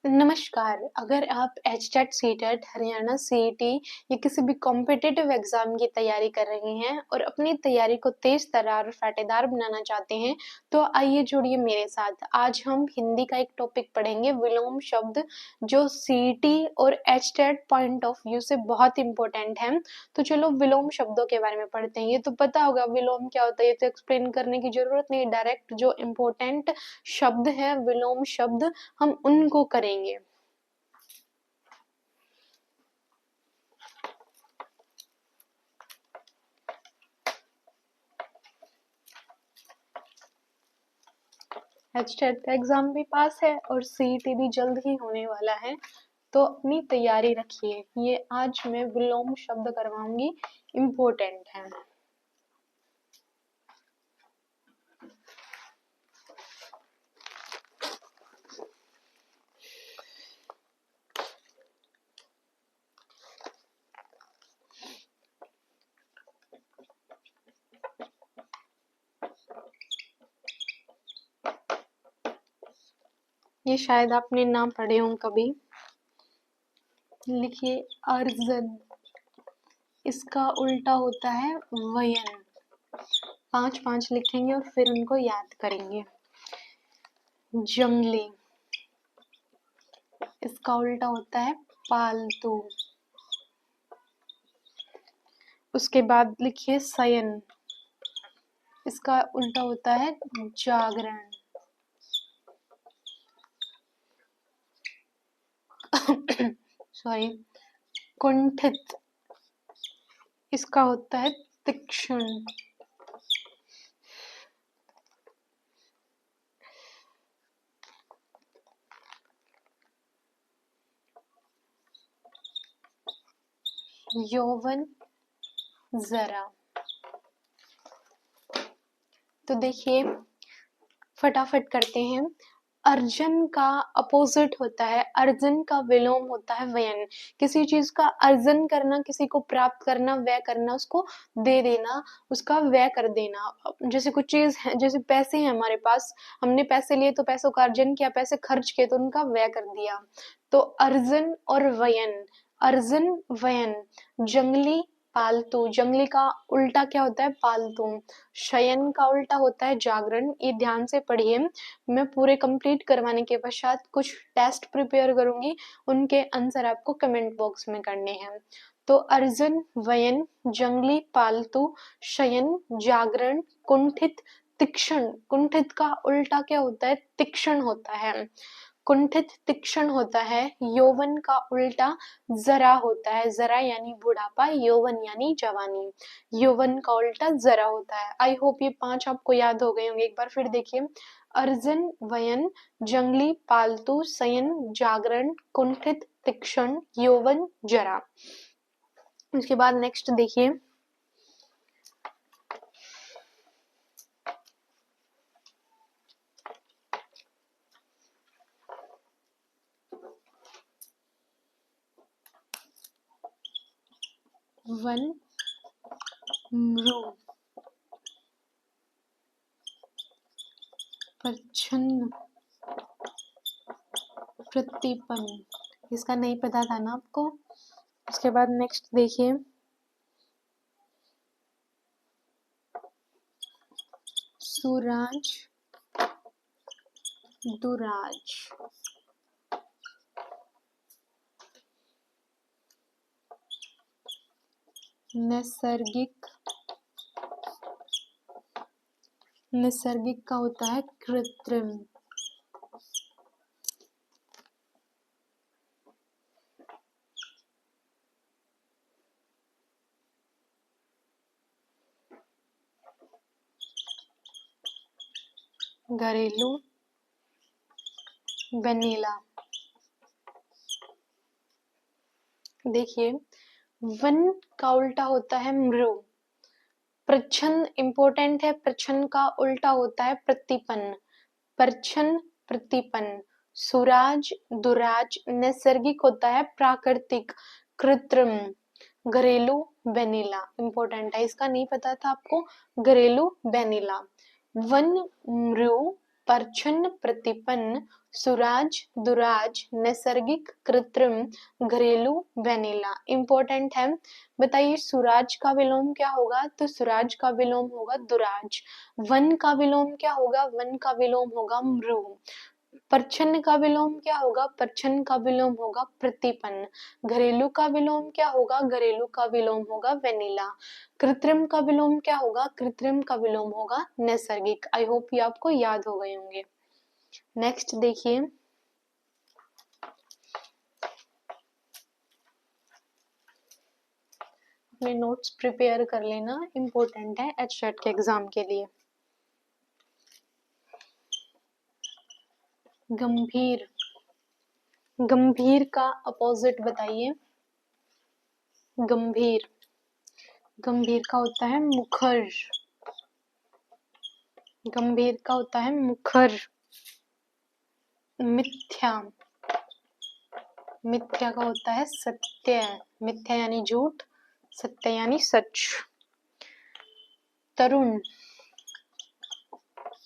नमस्कार। अगर आप एचटेट, सीटेट, हरियाणा सीईटी या किसी भी कॉम्पिटिटिव एग्जाम की तैयारी कर रहे हैं और अपनी तैयारी को तेज तर्रार और फाटेदार बनाना चाहते हैं, तो आइए जुड़िए मेरे साथ। आज हम हिंदी का एक टॉपिक पढ़ेंगे, विलोम शब्द, जो सीईटी और एचटेट पॉइंट ऑफ व्यू से बहुत इंपॉर्टेंट है। तो चलो विलोम शब्दों के बारे में पढ़ते हैं। ये तो पता होगा विलोम क्या होता है, ये तो एक्सप्लेन करने की जरूरत नहीं। डायरेक्ट जो इम्पोर्टेंट शब्द है विलोम शब्द, हम उनको करेंगे। एचटेट का एग्जाम भी पास है और सीईटी भी जल्द ही होने वाला है, तो अपनी तैयारी रखिए। ये आज मैं विलोम शब्द करवाऊंगी, इम्पोर्टेंट है। ये शायद आपने ना पढ़े हों कभी। लिखिए अर्जन, इसका उल्टा होता है वयन। 5-5 लिखेंगे और फिर उनको याद करेंगे। जंगली, इसका उल्टा होता है पालतू। उसके बाद लिखिए शयन, इसका उल्टा होता है जागरण। सॉरी, कुंठित, इसका होता है तीक्ष्ण। यौवन, जरा। तो देखिए फटाफट करते हैं। अर्जन का अपोजिट होता है, अर्जन का विलोम होता है वयन। किसी चीज का अर्जन करना, किसी को प्राप्त करना, व्यय करना, उसको दे देना, उसका व्यय कर देना। जैसे कुछ चीज है, जैसे पैसे हैं हमारे पास, हमने पैसे लिए तो पैसों का अर्जन किया, पैसे खर्च किए तो उनका व्यय कर दिया। तो अर्जन और वयन, अर्जन वयन। जंगली, पालतू, जंगली का उल्टा क्या होता है? पालतू। शयन का उल्टा होता है जागरण। ये ध्यान से पढ़िए, मैं पूरे कंप्लीट करवाने के पश्चात कुछ टेस्ट प्रिपेयर करूंगी, उनके आंसर आपको कमेंट बॉक्स में करने हैं। तो अर्जन, वयन, जंगली, पालतू, शयन, जागरण, कुंठित, तीक्ष्ण। कुंठित का उल्टा क्या होता है? तीक्ष्ण होता है। कुंठित तीक्ष्ण होता है। यौवन का उल्टा जरा होता है। जरा यानी बुढ़ापा, यौवन यानी जवानी। यौवन का उल्टा जरा होता है। आई होप ये 5 आपको याद हो गए होंगे। एक बार फिर देखिए, अर्जन, वयन, जंगली, पालतू, शयन, जागरण, कुंठित, तीक्ष्ण, यौवन, जरा। उसके बाद नेक्स्ट देखिए, वन मृ, प्रच्छन्न, प्रतिपन्न। इसका नहीं पता था ना आपको। उसके बाद नेक्स्ट देखिए, सुराज, दुराज। नैसर्गिक, नैसर्गिक का होता है कृत्रिम। घरेलू, वेनिला। देखिए, वन का उल्टा होता है मृ। प्रच्छन्न इंपॉर्टेंट है, प्रच्छन्न का उल्टा होता है प्रतिपन्न। प्रच्छन्न, प्रतिपन्न। सुराज, दुराज। नैसर्गिक होता है प्राकृतिक, कृत्रिम। घरेलू, वेनिला। इंपॉर्टेंट है, इसका नहीं पता था आपको, घरेलू, वेनिला। वन मृ, परछन्न प्रतिपन्न, सुराज दुराज, नैसर्गिक कृत्रिम, घरेलू वेनिला। इंपॉर्टेंट है, बताइए सुराज का विलोम क्या होगा? तो सुराज का विलोम होगा दुराज। वन का विलोम क्या होगा? वन का विलोम होगा मृग। परछन्न का विलोम क्या होगा? परछन्न का विलोम होगा प्रतिपन्न। घरेलू का विलोम क्या होगा? घरेलू का विलोम होगा वेनिला। कृत्रिम का विलोम क्या होगा? कृत्रिम का विलोम होगा नैसर्गिक। आई होप ये आपको याद हो गए होंगे। नेक्स्ट देखिए, अपने नोट्स प्रिपेयर कर लेना, इम्पोर्टेंट है एचटेट के एग्जाम के लिए। गंभीर, गंभीर का अपोजिट बताइए। गंभीर, गंभीर का होता है मुखर। गंभीर का होता है मुखर। मिथ्या, मिथ्या का होता है सत्य। मिथ्या यानी झूठ, सत्य यानी सच। तरुण,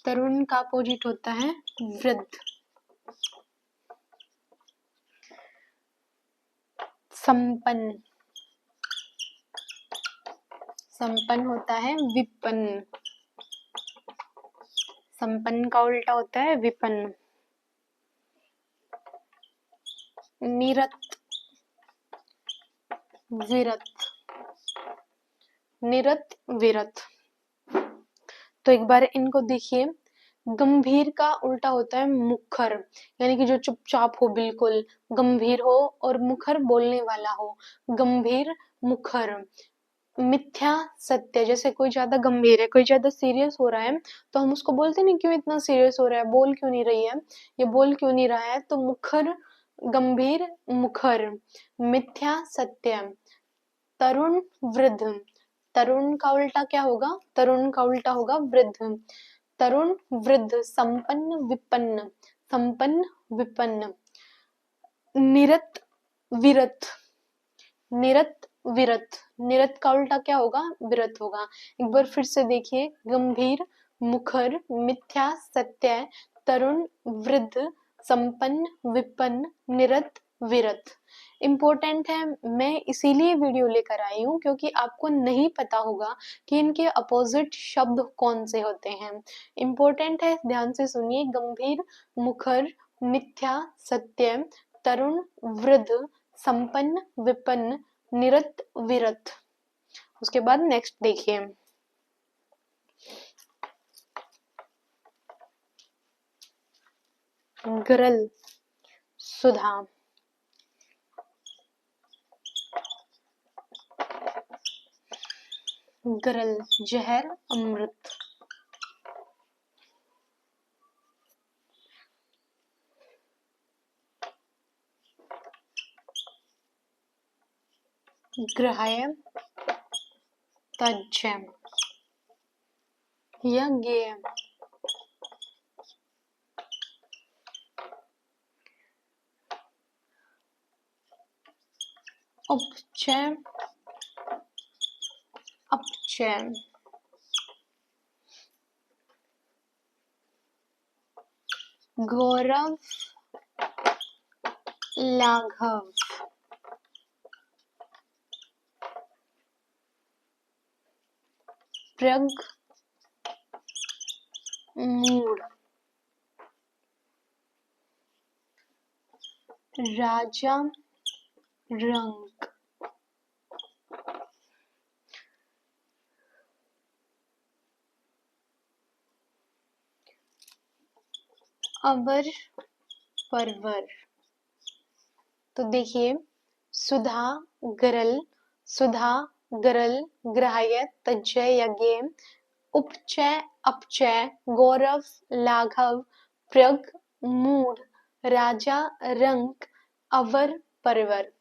तरुण का अपोजिट होता है वृद्ध। संपन्न, संपन्न होता है विपन्न। संपन्न का उल्टा होता है विपन्न। निरत, विरत, निरत विरत। तो एक बार इनको देखिए, गंभीर का उल्टा होता है मुखर, यानी कि जो चुपचाप हो, बिल्कुल गंभीर हो, और मुखर बोलने वाला हो, गंभीर मुखर। मिथ्या सत्य, जैसे कोई ज्यादा गंभीर है, कोई ज्यादा सीरियस हो रहा है, तो हम उसको बोलते नहीं क्यों इतना सीरियस हो रहा है, बोल क्यों नहीं रही है, ये बोल क्यों नहीं रहा है, तो मुखर, गंभीर मुखर। मिथ्या सत्य। तरुण वृद्ध, तरुण का उल्टा क्या होगा? तरुण का उल्टा होगा वृद्ध। तरुण वृद्ध। संपन्न विपन्न, संपन्न विपन्न। निरत विरत, निरत विरत। निरत का उल्टा क्या होगा? विरत होगा। एक बार फिर से देखिए, गंभीर, मुखर, मिथ्या सत्य, तरुण वृद्ध, संपन्न विपन्न, निरत विरत। इम्पोर्टेंट है, मैं इसीलिए वीडियो लेकर आई हूँ क्योंकि आपको नहीं पता होगा कि इनके अपोजिट शब्द कौन से होते हैं। इम्पोर्टेंट है, ध्यान से सुनिए। गंभीर, मुखर, मिथ्या सत्य, तरुण वृद्ध, संपन्न विपन्न, निरत विरत। उसके बाद नेक्स्ट देखिए, गरल, सुधा। गरल जहर, अमृत। ग्राह्य, त्याज्य, यज्ञ, उपचय, अपचय। गौरव, लाघव। प्रग, मूढ़। राजा, रंक। अवर, परवर। तो देखिए, सुधा, गरल, सुधा, गरल, ग्राह्य, तज्जय, यज्ञ, उपचय, अपचय, गौरव, लाघव, प्रग, मूढ़, राजा, रंक, अवर, परवर।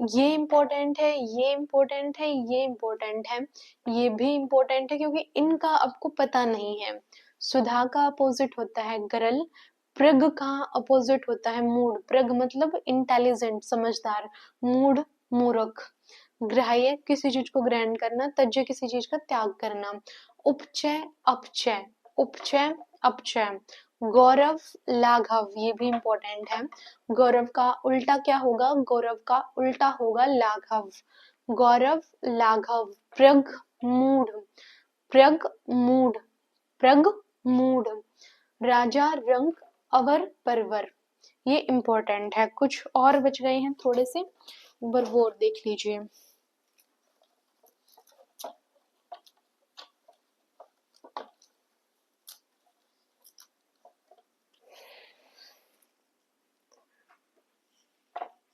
ये इम्पोर्टेंट है, ये इम्पोर्टेंट है, ये इम्पोर्टेंट है, ये भी इम्पोर्टेंट है क्योंकि इनका आपको पता नहीं है। सुधा का अपोजिट होता है गरल, प्रग का अपोजिट होता है मूढ़। प्रग मतलब इंटेलिजेंट, समझदार, मूढ़ मूर्ख। ग्राह्य किसी चीज को ग्रहण करना, तज्य किसी चीज का त्याग करना। उपचय, अपचय। उपचय अपचय। गौरव लाघव, ये भी इंपॉर्टेंट है। गौरव का उल्टा क्या होगा? गौरव का उल्टा होगा लाघव। गौरव लाघव। प्रग मूढ़, प्रग मूढ़, प्रग मूढ़। राजा रंग अवर परवर, ये इंपॉर्टेंट है। कुछ और बच गए हैं थोड़े से, एक बार वो देख लीजिए।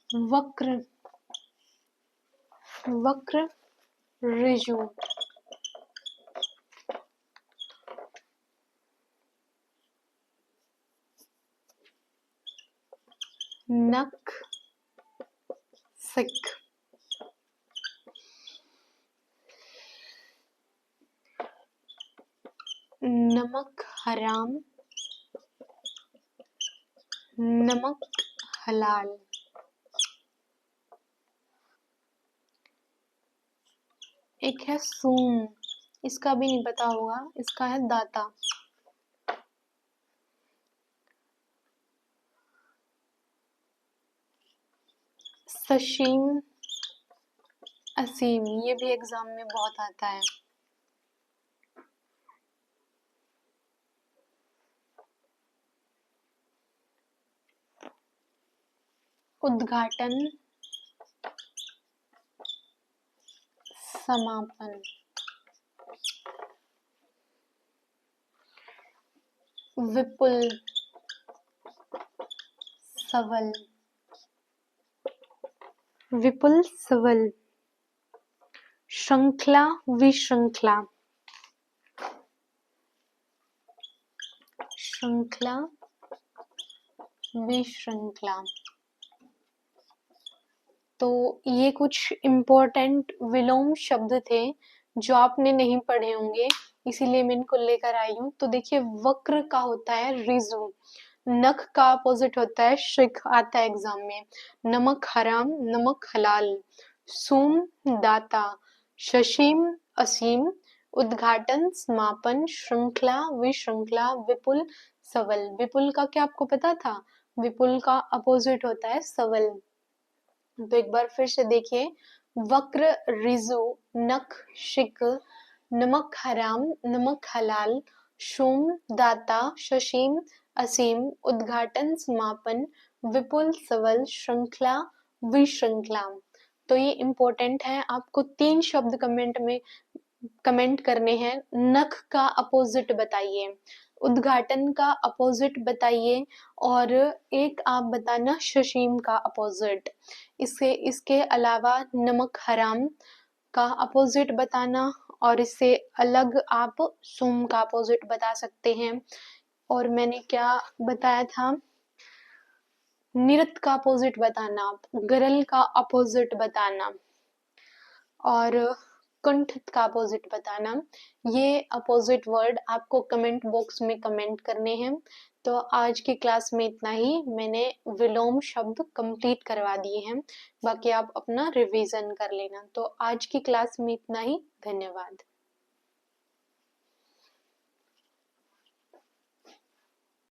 वक्र, वक्र ऋजु। नख सिक। नमक हराम, नमक हलाल। एक है सूम, इसका भी नहीं पता होगा, इसका है दाता। सशीम, असीम, ये भी एग्जाम में बहुत आता है। उद्घाटन, समापन। विपुल, सवल, विपुल सवल। श्रृंखला विश्रृंखला, श्रृंखला विश्रृंखला। तो ये कुछ इम्पोर्टेंट विलोम शब्द थे जो आपने नहीं पढ़े होंगे, इसीलिए मैं इनको लेकर आई हूँ। तो देखिए, वक्र का होता है रिजु, नख का अपोजिट होता है शिख, आता है एग्जाम में। नमक हराम, नमक हलाल। सूम दाता, शशीम असीम। उद्घाटन समापन, श्रृंखला विश्रृंखला, विपुल सवल। विपुल का क्या आपको पता था? विपुल का अपोजिट होता है सवल। तो एक बार फिर से देखिए, वक्र रिजु, नख शिक, नमक हराम, नमक हलाल। शूम दाता, शशीम असीम। उद्घाटन समापन, विपुल सवल, श्रृंखला विश्रृंखला। तो ये इम्पोर्टेंट है, आपको 3 शब्द कमेंट में कमेंट करने हैं। नख का अपोजिट बताइए, उद्घाटन का अपोजिट बताइए, और एक आप बताना शशीम का अपोजिट। इसके अलावा नमक हराम का अपोजिट बताना, और इससे अलग आप सुम का अपोजिट बता सकते हैं। और मैंने क्या बताया था? निरत का अपोजिट बताना, गरल का अपोजिट बताना, और कुंठित का अपोजिट बताना। ये अपोजिट वर्ड आपको कमेंट बॉक्स में कमेंट करने हैं। तो आज की क्लास में इतना ही, मैंने विलोम शब्द कंप्लीट करवा दिए हैं, बाकी आप अपना रिवीजन कर लेना। तो आज की क्लास में इतना ही, धन्यवाद।